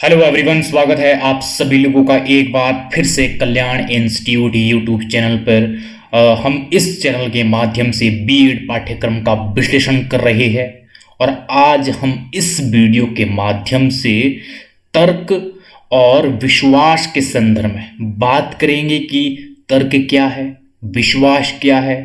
Hello everyone, स्वागत है आप सभी लोगों का एक बार फिर से कल्याण इंस्टीट्यूट यूट्यूब चैनल पर। हम इस चैनल के माध्यम से बीएड पाठ्यक्रम का विश्लेषण कर रहे हैं और आज हम इस वीडियो के माध्यम से तर्क और विश्वास के संदर्भ में बात करेंगे कि तर्क क्या है, विश्वास क्या है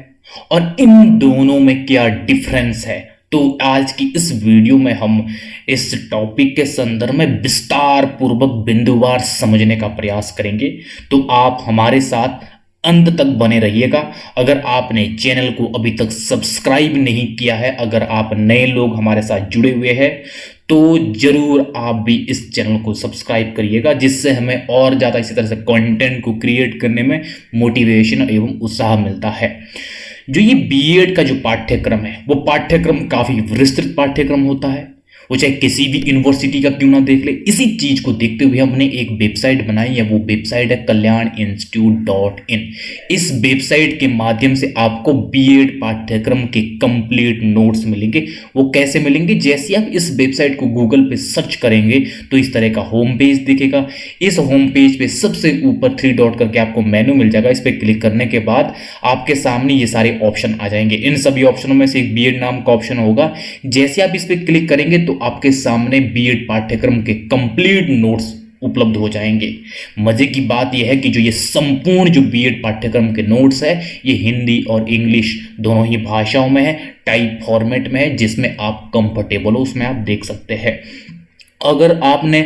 और इन दोनों में क्या डिफरेंस है। तो आज की इस वीडियो में हम इस टॉपिक के संदर्भ में विस्तार पूर्वक बिंदुवार समझने का प्रयास करेंगे। तो आप हमारे साथ अंत तक बने रहिएगा। अगर आपने चैनल को अभी तक सब्सक्राइब नहीं किया है, अगर आप नए लोग हमारे साथ जुड़े हुए हैं तो जरूर आप भी इस चैनल को सब्सक्राइब करिएगा, जिससे हमें और ज़्यादा इसी तरह से कंटेंट को क्रिएट करने में मोटिवेशन एवं उत्साह मिलता है। जो ये बीएड का जो पाठ्यक्रम है वो पाठ्यक्रम काफ़ी विस्तृत पाठ्यक्रम होता है। वो चाहे किसी भी यूनिवर्सिटी का क्यों ना देख ले, इसी चीज को देखते हुए हमने एक वेबसाइट बनाई है। वो वेबसाइट है kalyaninstitute.in। इस वेबसाइट के माध्यम से आपको बीएड पाठ्यक्रम के कंप्लीट नोट्स मिलेंगे। वो कैसे मिलेंगे? जैसे आप इस वेबसाइट को गूगल पे सर्च करेंगे तो इस तरह का होम पेज दिखेगा। इस होम पेज पे सबसे ऊपर 3 डॉट करके आपको मेनू मिल जाएगा। इस पर क्लिक करने के बाद आपके सामने ये सारे ऑप्शन आ जाएंगे। इन सभी ऑप्शनों में से एक बीएड नाम का ऑप्शन होगा। जैसे आप इस पर क्लिक करेंगे तो आपके सामने बीएड पाठ्यक्रम के कंप्लीट नोट्स उपलब्ध हो जाएंगे। मजे की बात यह है कि जो ये संपूर्ण जो बीएड पाठ्यक्रम के नोट्स है ये हिंदी और इंग्लिश दोनों ही भाषाओं में है, टाइप फॉर्मेट में है, जिसमें आप कंफर्टेबल हो उसमें आप देख सकते हैं। अगर आपने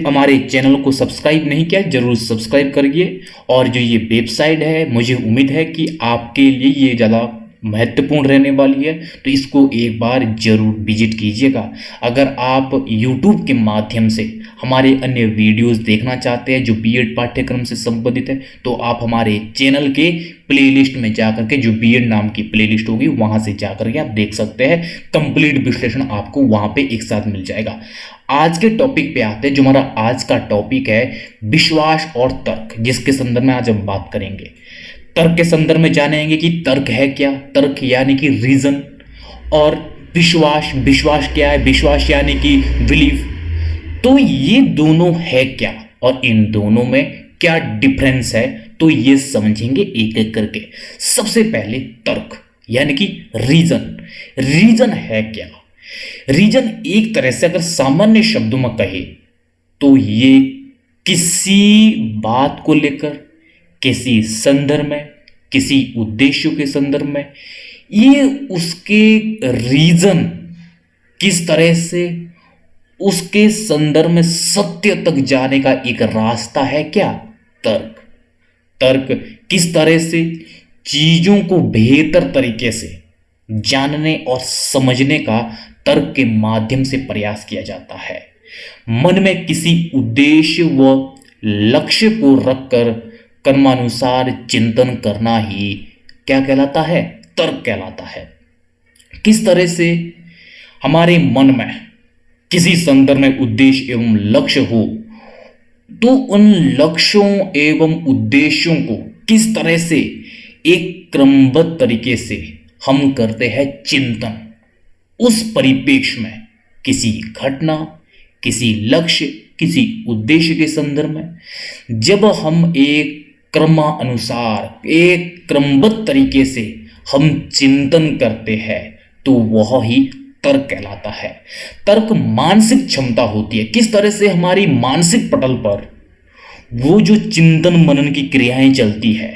हमारे चैनल को सब्सक्राइब नहीं किया जरूर सब्सक्राइब करिए। और जो ये वेबसाइट है मुझे उम्मीद है कि आपके लिए ये ज़्यादा महत्वपूर्ण रहने वाली है, तो इसको एक बार जरूर विजिट कीजिएगा। अगर आप YouTube के माध्यम से हमारे अन्य वीडियोस देखना चाहते हैं जो बीएड पाठ्यक्रम से संबंधित है तो आप हमारे चैनल के प्लेलिस्ट में जाकर के, जो बीएड नाम की प्लेलिस्ट होगी वहां से जाकर के आप देख सकते हैं। कंप्लीट विश्लेषण आपको वहां पे एक साथ मिल जाएगा। आज के टॉपिक पे आते हैं। जो हमारा आज का टॉपिक है विश्वास और तर्क, जिसके संदर्भ में आज हम बात करेंगे। तर्क के संदर्भ में जानेंगे कि तर्क है क्या, तर्क यानी कि रीजन, और विश्वास, विश्वास क्या है, विश्वास यानी कि बिलीफ। तो ये दोनों है क्या और इन दोनों में क्या डिफरेंस है, तो ये समझेंगे एक एक करके। सबसे पहले तर्क यानी कि रीजन। रीजन है क्या? रीजन एक तरह से अगर सामान्य शब्दों में कहे तो ये किसी बात को लेकर, किसी संदर्भ में, किसी उद्देश्य के संदर्भ में, ये उसके रीजन किस तरह से उसके संदर्भ में सत्य तक जाने का एक रास्ता है क्या? तर्क। तर्क किस तरह से चीजों को बेहतर तरीके से जानने और समझने का तर्क के माध्यम से प्रयास किया जाता है। मन में किसी उद्देश्य व लक्ष्य को रखकर कर्मानुसार चिंतन करना ही क्या कहलाता है? तर्क कहलाता है। किस तरह से हमारे मन में किसी संदर्भ में उद्देश्य एवं लक्ष्य हो तो उन लक्ष्यों एवं उद्देश्यों को किस तरह से एक क्रमबद्ध तरीके से हम करते हैं चिंतन। उस परिप्रेक्ष्य में किसी घटना, किसी लक्ष्य, किसी उद्देश्य के संदर्भ में जब हम एक क्रमानुसार, एक क्रमबद्ध तरीके से हम चिंतन करते हैं तो वह ही तर्क कहलाता है। तर्क मानसिक क्षमता होती है। किस तरह से हमारी मानसिक पटल पर वो जो चिंतन मनन की क्रियाएं चलती है,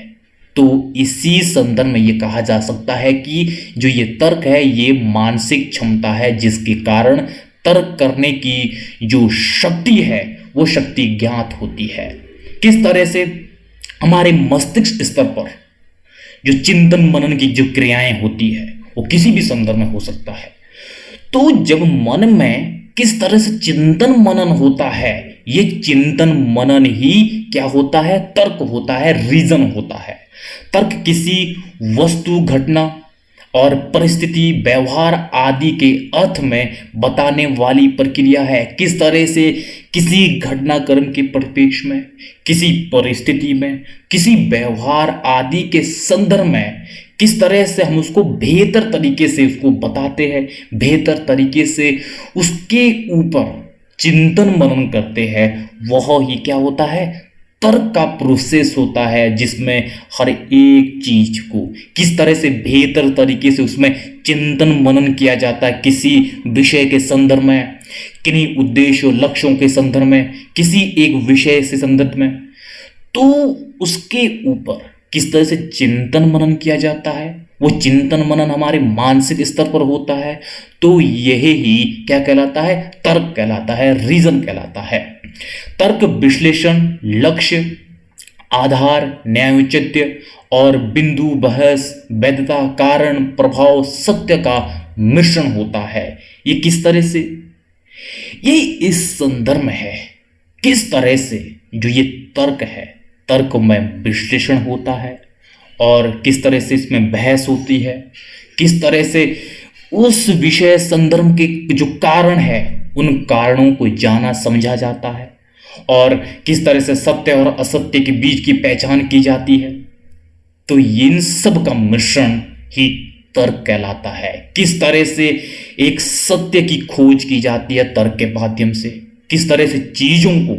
तो इसी संदर्भ में ये कहा जा सकता है कि जो ये तर्क है ये मानसिक क्षमता है, जिसके कारण तर्क करने की जो शक्ति है वो शक्ति ज्ञात होती है। किस तरह से हमारे मस्तिष्क स्तर पर जो चिंतन मनन की जो क्रियाएं होती है वो किसी भी संदर्भ में हो सकता है। तो जब मन में किस तरह से चिंतन मनन होता है, ये चिंतन मनन ही क्या होता है? तर्क होता है, रीजन होता है। तर्क किसी वस्तु, घटना और परिस्थिति, व्यवहार आदि के अर्थ में बताने वाली प्रक्रिया है। किस तरह से किसी घटनाक्रम के परिप्रेक्ष्य में, किसी परिस्थिति में, किसी व्यवहार आदि के संदर्भ में किस तरह से हम उसको बेहतर तरीके से उसको बताते हैं, बेहतर तरीके से उसके ऊपर चिंतन मनन करते हैं, वह ही क्या होता है, तर्क का प्रोसेस होता है, जिसमें हर एक चीज को किस तरह से बेहतर तरीके से उसमें चिंतन मनन किया जाता है, किसी विषय के संदर्भ में, किन्हीं उद्देश्यों लक्ष्यों के संदर्भ में, किसी एक विषय से संदर्भ में, तो उसके ऊपर किस तरह से चिंतन मनन किया जाता है, वो चिंतन मनन हमारे मानसिक स्तर पर होता है, तो यह ही क्या कहलाता है, तर्क कहलाता है, रीजन कहलाता है। तर्क विश्लेषण, लक्ष्य, आधार, न्यायोचित्य और बिंदु, बहस, वैधता, कारण, प्रभाव, सत्य का मिश्रण होता है। ये किस तरह से, ये इस संदर्भ में है किस तरह से जो ये तर्क है, तर्क में विश्लेषण होता है और किस तरह से इसमें बहस होती है, किस तरह से उस विषय संदर्भ के जो कारण है उन कारणों को जाना समझा जाता है और किस तरह से सत्य और असत्य के बीच की पहचान की जाती है। तो इन सब का मिश्रण ही तर्क कहलाता है। किस तरह से एक सत्य की खोज की जाती है तर्क के माध्यम से, किस तरह से चीजों को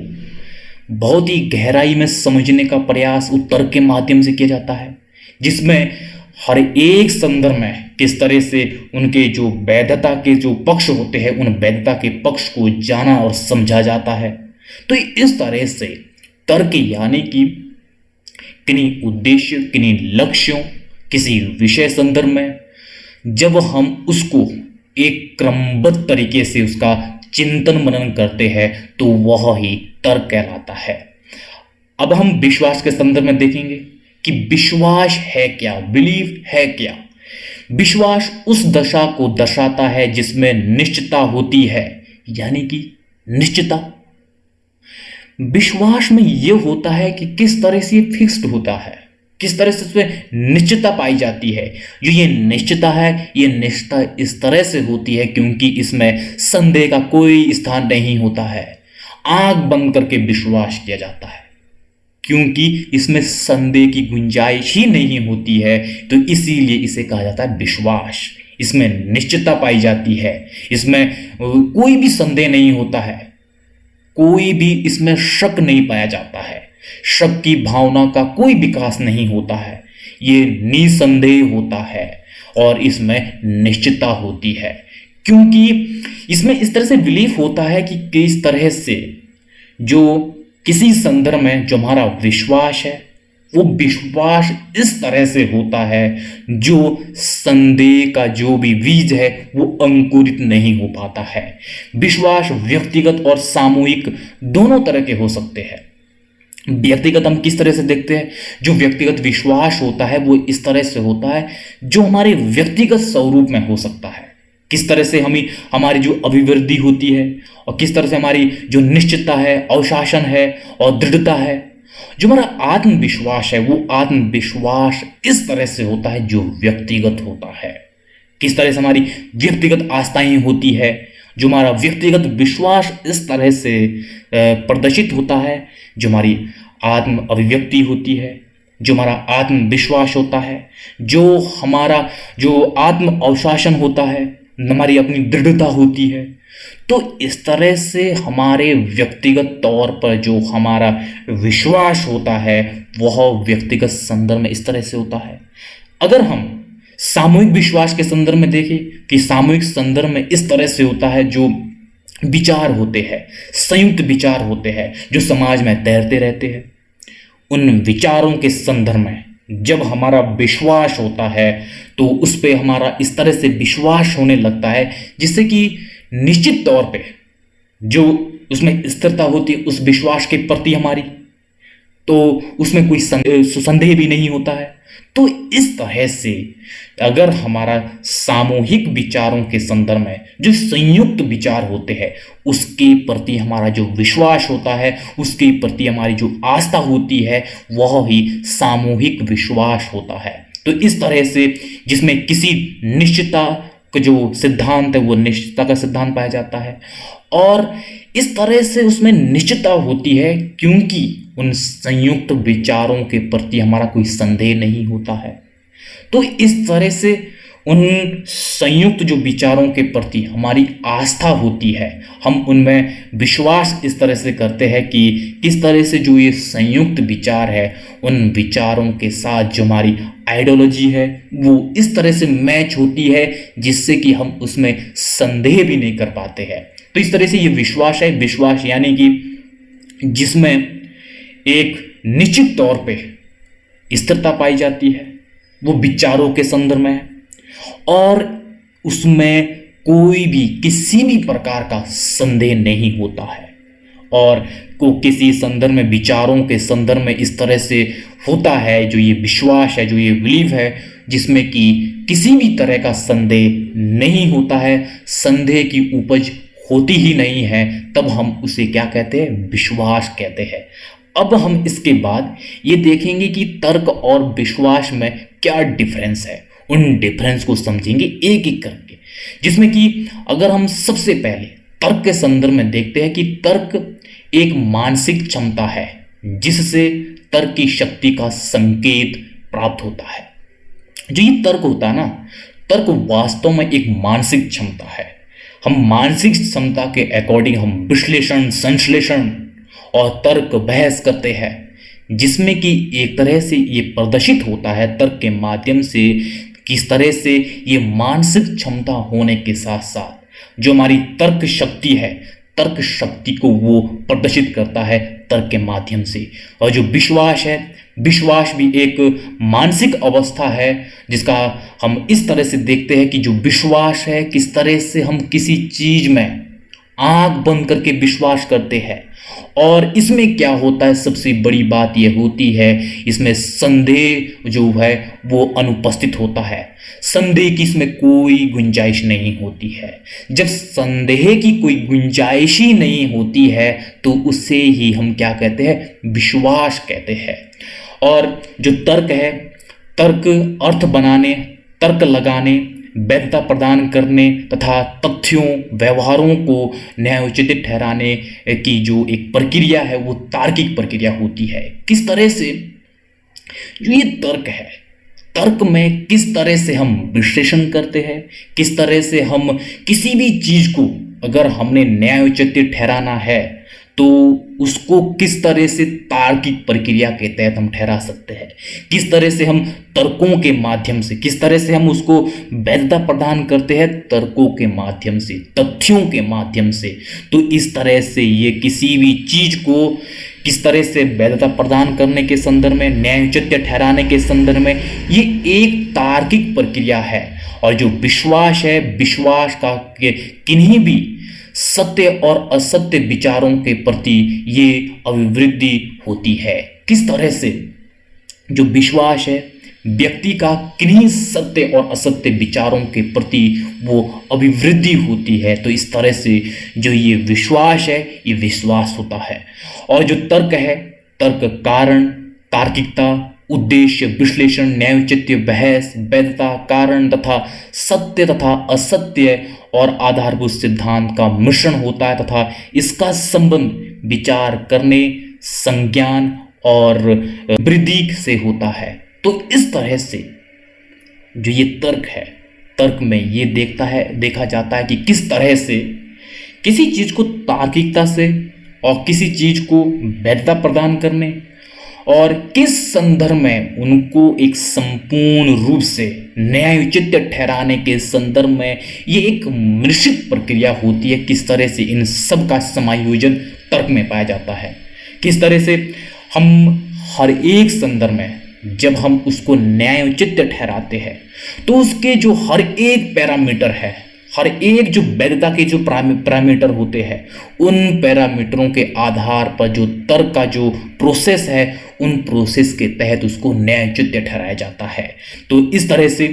बहुत ही गहराई में समझने का प्रयास उस तर्क के माध्यम से किया जाता है, जिसमें हर एक संदर्भ में किस तरह से उनके जो वैधता के जो पक्ष होते हैं उन वैधता के पक्ष को जाना और समझा जाता है। तो इस तरह से तर्क यानी कि किन्हीं उद्देश्य, किन्हीं लक्ष्यों, किसी विषय संदर्भ में जब हम उसको एक क्रमबद्ध तरीके से उसका चिंतन मनन करते हैं तो वह ही तर्क कहलाता है। अब हम विश्वास के संदर्भ में देखेंगे कि विश्वास है क्या, बिलीफ है क्या। विश्वास उस दशा को दर्शाता है जिसमें निश्चितता होती है, यानी कि निश्चितता। विश्वास में यह होता है कि किस तरह से ये फिक्स्ड होता है, किस तरह से उसमें निश्चितता पाई जाती है। जो ये निश्चितता है, ये निश्चितता इस तरह से होती है क्योंकि इसमें संदेह का कोई स्थान नहीं होता है। आंख बंद करके विश्वास किया जाता है क्योंकि इसमें संदेह की गुंजाइश ही नहीं होती है, तो इसीलिए इसे कहा जाता है विश्वास। इसमें निश्चितता पाई जाती है, इसमें कोई भी संदेह नहीं होता है, कोई भी इसमें शक नहीं पाया जाता है, शक की भावना का कोई विकास नहीं होता है, ये निसंदेह होता है और इसमें निश्चितता होती है क्योंकि इसमें इस तरह से बिलीफ होता है कि किस तरह से जो किसी संदर्भ में जो हमारा विश्वास है वो विश्वास इस तरह से होता है जो संदेह का जो भी बीज है वो अंकुरित नहीं हो पाता है। विश्वास व्यक्तिगत और सामूहिक दोनों तरह के हो सकते हैं। व्यक्तिगत हम किस तरह से देखते हैं, जो व्यक्तिगत विश्वास होता है वो इस तरह से होता है जो हमारे व्यक्तिगत स्वरूप में हो सकता है, किस तरह से हमारी जो अभिवृद्धि होती है और किस तरह से हमारी जो निश्चितता है, अनुशासन है और दृढ़ता है। जो हमारा आत्मविश्वास है वो आत्मविश्वास इस तरह से होता है जो व्यक्तिगत होता है, किस तरह से हमारी व्यक्तिगत आस्थाएं होती है। जो हमारा व्यक्तिगत विश्वास इस तरह से प्रदर्शित होता है, जो हमारी आत्म अभिव्यक्ति होती है, जो हमारा आत्मविश्वास होता है, जो हमारा जो आत्म अनुशासन होता है, हमारी अपनी दृढ़ता होती है। तो इस तरह से हमारे व्यक्तिगत तौर पर जो हमारा विश्वास होता है वह व्यक्तिगत संदर्भ में इस तरह से होता है। अगर हम सामूहिक विश्वास के संदर्भ में देखें कि सामूहिक संदर्भ में इस तरह से होता है जो विचार होते हैं, संयुक्त विचार होते हैं जो समाज में तैरते रहते हैं, उन विचारों के संदर्भ में जब हमारा विश्वास होता है तो उस पे हमारा इस तरह से विश्वास होने लगता है जिससे कि निश्चित तौर पे जो उसमें स्थिरता होती है उस विश्वास के प्रति हमारी, तो उसमें कोई संदेह भी नहीं होता है। तो इस तरह से अगर हमारा सामूहिक विचारों के संदर्भ में जो संयुक्त विचार होते हैं उसके प्रति हमारा जो विश्वास होता है, उसके प्रति हमारी जो आस्था होती है वह ही सामूहिक विश्वास होता है। तो इस तरह से जिसमें किसी निश्चितता का जो सिद्धांत है वो निश्चितता का सिद्धांत पाया जाता है और इस तरह से उसमें निश्चितता होती है क्योंकि उन संयुक्त विचारों के प्रति हमारा कोई संदेह नहीं होता है। तो इस तरह से उन संयुक्त जो विचारों के प्रति हमारी आस्था होती है, हम उनमें विश्वास इस तरह से करते हैं कि किस तरह से जो ये संयुक्त विचार है उन विचारों के साथ जो हमारी आइडियोलॉजी है वो इस तरह से मैच होती है जिससे कि हम उसमें संदेह भी नहीं कर पाते हैं। तो इस तरह से ये विश्वास है, विश्वास यानी कि जिसमें एक निश्चित तौर पे स्थिरता पाई जाती है, वो विचारों के संदर्भ में है और उसमें कोई भी किसी भी प्रकार का संदेह नहीं होता है और को किसी संदर्भ में विचारों के संदर्भ में इस तरह से होता है जो ये विश्वास है, जो ये बिलीव है, जिसमें कि किसी भी तरह का संदेह नहीं होता है, संदेह की उपज होती ही नहीं है, तब हम उसे क्या कहते हैं? विश्वास कहते हैं। अब हम इसके बाद ये देखेंगे कि तर्क और विश्वास में क्या डिफरेंस है, उन डिफरेंस को समझेंगे एक एक करके, जिसमें कि अगर हम सबसे पहले तर्क के संदर्भ में देखते हैं कि तर्क एक मानसिक क्षमता है जिससे तर्क की शक्ति का संकेत प्राप्त होता है। जो ये तर्क होता है ना, तर्क वास्तव में एक मानसिक क्षमता है। हम मानसिक क्षमता के अकॉर्डिंग हम विश्लेषण, संश्लेषण और तर्क बहस करते हैं, जिसमें कि एक तरह से ये प्रदर्शित होता है तर्क के माध्यम से किस तरह से ये मानसिक क्षमता होने के साथ साथ जो हमारी तर्क शक्ति है, तर्क शक्ति को वो प्रदर्शित करता है तर्क के माध्यम से। और जो विश्वास है, विश्वास भी एक मानसिक अवस्था है जिसका हम इस तरह से देखते हैं कि जो विश्वास है, किस तरह से हम किसी चीज में आंख बंद करके विश्वास करते हैं। और इसमें क्या होता है, सबसे बड़ी बात यह होती है, इसमें संदेह जो है वो अनुपस्थित होता है। संदेह की इसमें कोई गुंजाइश नहीं होती है। जब संदेह की कोई गुंजाइश ही नहीं होती है तो उसे ही हम क्या कहते हैं? विश्वास कहते हैं। और जो तर्क है, तर्क अर्थ बनाने, तर्क लगाने, वैधता प्रदान करने तथा तथ्यों, व्यवहारों को न्यायोचित ठहराने की जो एक प्रक्रिया है वो तार्किक प्रक्रिया होती है। किस तरह से जो ये तर्क है, तर्क में किस तरह से हम विश्लेषण करते हैं, किस तरह से हम किसी भी चीज को अगर हमने न्यायोचित ठहराना है तो उसको किस तरह से तार्किक प्रक्रिया के तहत हम ठहरा सकते हैं, किस तरह से हम तर्कों के माध्यम से, किस तरह से हम उसको वैधता प्रदान करते हैं तर्कों के माध्यम से, तथ्यों के माध्यम से। तो इस तरह से ये किसी भी चीज को किस तरह से वैधता प्रदान करने के संदर्भ में, न्यायोचित ठहराने के संदर्भ में, ये एक तार्किक प्रक्रिया है। और जो विश्वास है, विश्वास का किन्हीं भी सत्य और असत्य विचारों के प्रति ये अभिवृद्धि होती है। किस तरह से जो विश्वास है व्यक्ति का किन्हीं सत्य और असत्य विचारों के प्रति वो अभिवृद्धि होती है। तो इस तरह से जो ये विश्वास है ये विश्वास होता है। और जो तर्क है, तर्क कारण, तार्किकता, उद्देश्य, विश्लेषण, न्यायोचित्य, बहस, वैधता, कारण तथा सत्य तथा असत्य और आधारभूत सिद्धांत का मिश्रण होता है तथा इसका संबंध विचार करने, संज्ञान और वृद्धि से होता है। तो इस तरह से जो ये तर्क है, तर्क में ये देखा जाता है कि किस तरह से किसी चीज को तार्किकता से और किसी चीज को वैधता प्रदान करने और किस संदर्भ में उनको एक संपूर्ण रूप से न्यायोचित ठहराने के संदर्भ में ये एक मिश्रित प्रक्रिया होती है। किस तरह से इन सब का समायोजन तर्क में पाया जाता है, किस तरह से हम हर एक संदर्भ में जब हम उसको न्यायोचित ठहराते हैं तो उसके जो हर एक पैरामीटर है, हर एक जो वैधता के जो पैरामीटर होते हैं, उन पैरामीटरों के आधार पर जो तर्क का जो प्रोसेस है, उन प्रोसेस के तहत उसको न्यायोचित ठहराया जाता है। तो इस तरह से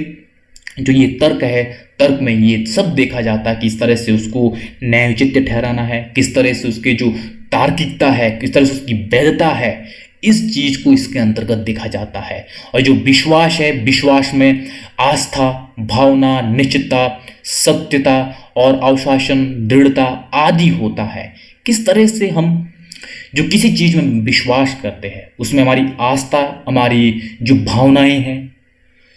जो ये तर्क है, तर्क में ये सब देखा जाता है कि किस तरह से उसको न्यायोचित ठहराना है, किस तरह से उसके जो तार्किकता है, किस तरह से उसकी वैधता है, इस चीज को इसके अंतर्गत देखा जाता है। और जो विश्वास है, विश्वास में आस्था, भावना, निश्चितता, सत्यता और अनुशासन, दृढ़ता आदि होता है। किस तरह से हम जो किसी चीज में विश्वास करते हैं उसमें हमारी आस्था, हमारी जो भावनाएं हैं,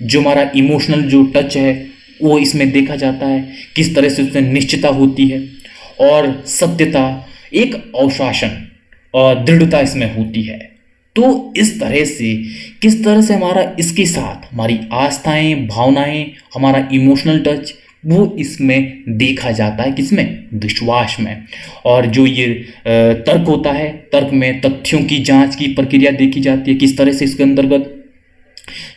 जो हमारा इमोशनल जो टच है, वो इसमें देखा जाता है, किस तरह से उसमें निश्चितता होती है और सत्यता, एक अनुशासन और दृढ़ता इसमें होती है। तो इस तरह से किस तरह से हमारा इसके साथ हमारी आस्थाएं, भावनाएं, हमारा इमोशनल टच वो इसमें देखा जाता है, किसमें, विश्वास में। और जो ये तर्क होता है, तर्क में तथ्यों की जांच की प्रक्रिया देखी जाती है। किस तरह से इसके अंतर्गत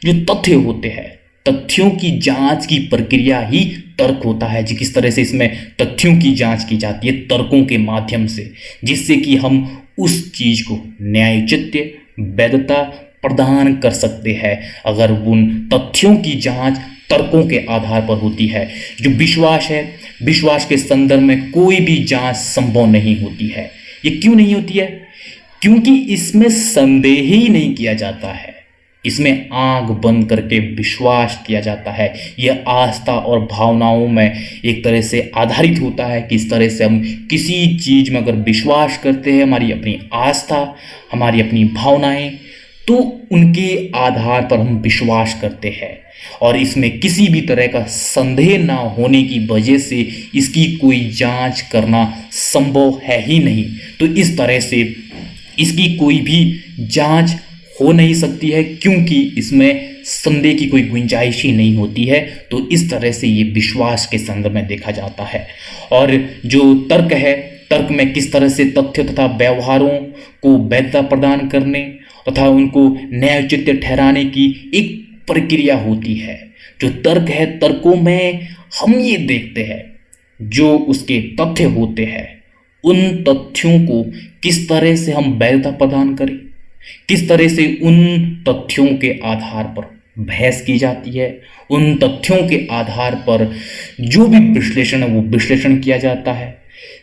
जो तथ्य होते हैं, तथ्यों की जांच की प्रक्रिया ही तर्क होता है जी। किस तरह से इसमें तथ्यों की जांच की जाती है तर्कों के माध्यम से, जिससे कि हम उस चीज को न्यायोचित्य, वैधता प्रदान कर सकते हैं अगर उन तथ्यों की जांच तर्कों के आधार पर होती है। जो विश्वास है, विश्वास के संदर्भ में कोई भी जांच संभव नहीं होती है। ये क्यों नहीं होती है? क्योंकि इसमें संदेह ही नहीं किया जाता है, इसमें आंख बंद करके विश्वास किया जाता है। यह आस्था और भावनाओं में एक तरह से आधारित होता है। किस तरह से हम किसी चीज में अगर विश्वास करते हैं, हमारी अपनी आस्था, हमारी अपनी भावनाएं, तो उनके आधार पर हम विश्वास करते हैं और इसमें किसी भी तरह का संदेह ना होने की वजह से इसकी कोई जांच करना संभव है ही नहीं। तो इस तरह से इसकी कोई भी जांच हो नहीं सकती है, क्योंकि इसमें संदेह की कोई गुंजाइश ही नहीं होती है। तो इस तरह से ये विश्वास के संदर्भ में देखा जाता है। और जो तर्क है, तर्क में किस तरह से तथ्य तथा व्यवहारों को वैधता प्रदान करने तथा उनको न्यायोचित ठहराने की एक प्रक्रिया होती है। जो तर्क है, तर्कों में हम ये देखते हैं जो उसके तथ्य होते हैं, उन तथ्यों को किस तरह से हम वैधता प्रदान करें, किस तरह से उन तथ्यों के आधार पर बहस की जाती है, उन तथ्यों के आधार पर जो भी विश्लेषण है वो विश्लेषण किया जाता है,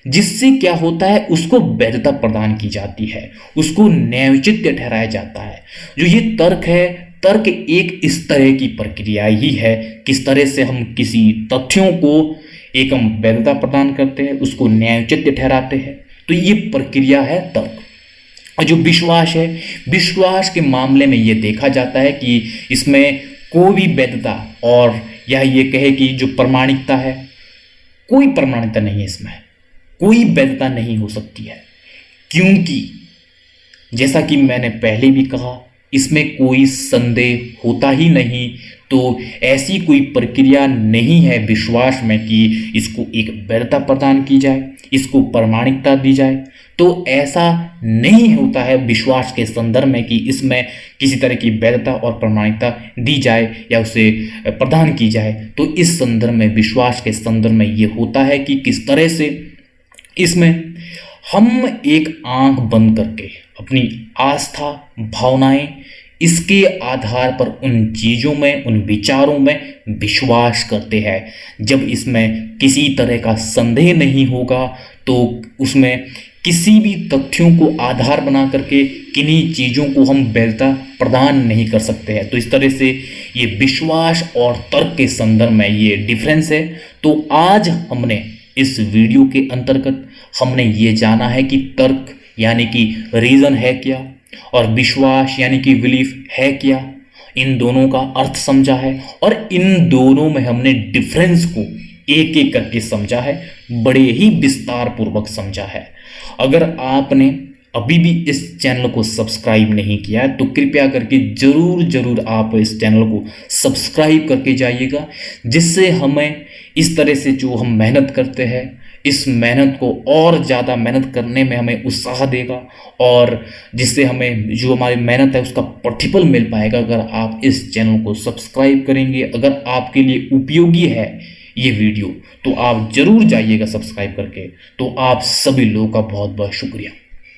जिससे क्या होता है, उसको वैधता प्रदान की जाती है, उसको न्यायोचित ठहराया जाता है। जो ये तर्क है, तर्क एक इस तरह की प्रक्रिया ही है, किस तरह से हम किसी तथ्यों को एक हम वैधता प्रदान करते हैं, उसको न्यायोचित ठहराते हैं। तो ये प्रक्रिया है तर्क। और जो विश्वास है, विश्वास के मामले में ये देखा जाता है कि इसमें कोई भी वैधता और या ये कहे कि जो प्रामाणिकता है, कोई प्रामाणिकता नहीं है, इसमें कोई वैधता नहीं हो सकती है, क्योंकि जैसा कि मैंने पहले भी कहा, इसमें कोई संदेह होता ही नहीं। तो ऐसी कोई प्रक्रिया नहीं है विश्वास में कि इसको एक वैधता प्रदान की जाए, इसको प्रामाणिकता दी जाए। तो ऐसा नहीं होता है विश्वास के संदर्भ में कि इसमें किसी तरह की वैधता और प्रामाणिकता दी जाए या उसे प्रदान की जाए। तो इस संदर्भ में, विश्वास के संदर्भ में ये होता है कि किस तरह से इसमें हम एक आंख बंद करके अपनी आस्था, भावनाएं, इसके आधार पर उन चीज़ों में, उन विचारों में विश्वास करते हैं। जब इसमें किसी तरह का संदेह नहीं होगा तो उसमें किसी भी तथ्यों को आधार बना करके किन्हीं चीज़ों को हम वैधता प्रदान नहीं कर सकते हैं। तो इस तरह से ये विश्वास और तर्क के संदर्भ में ये डिफरेंस है। तो आज हमने इस वीडियो के अंतर्गत हमने ये जाना है कि तर्क यानी कि रीज़न है क्या और विश्वास यानी कि बिलीफ है क्या। इन दोनों का अर्थ समझा है और इन दोनों में हमने डिफरेंस को एक एक करके समझा है, बड़े ही विस्तार पूर्वक समझा है। अगर आपने अभी भी इस चैनल को सब्सक्राइब नहीं किया है तो कृपया करके जरूर आप इस चैनल को सब्सक्राइब करके जाइएगा, जिससे हमें इस तरह से जो हम मेहनत करते हैं, इस मेहनत को और ज़्यादा मेहनत करने में हमें उत्साह देगा और जिससे हमें जो हमारी मेहनत है उसका प्रतिफल मिल पाएगा अगर आप इस चैनल को सब्सक्राइब करेंगे। अगर आपके लिए उपयोगी है ये वीडियो तो आप ज़रूर जाइएगा सब्सक्राइब करके। तो आप सभी लोगों का बहुत बहुत शुक्रिया।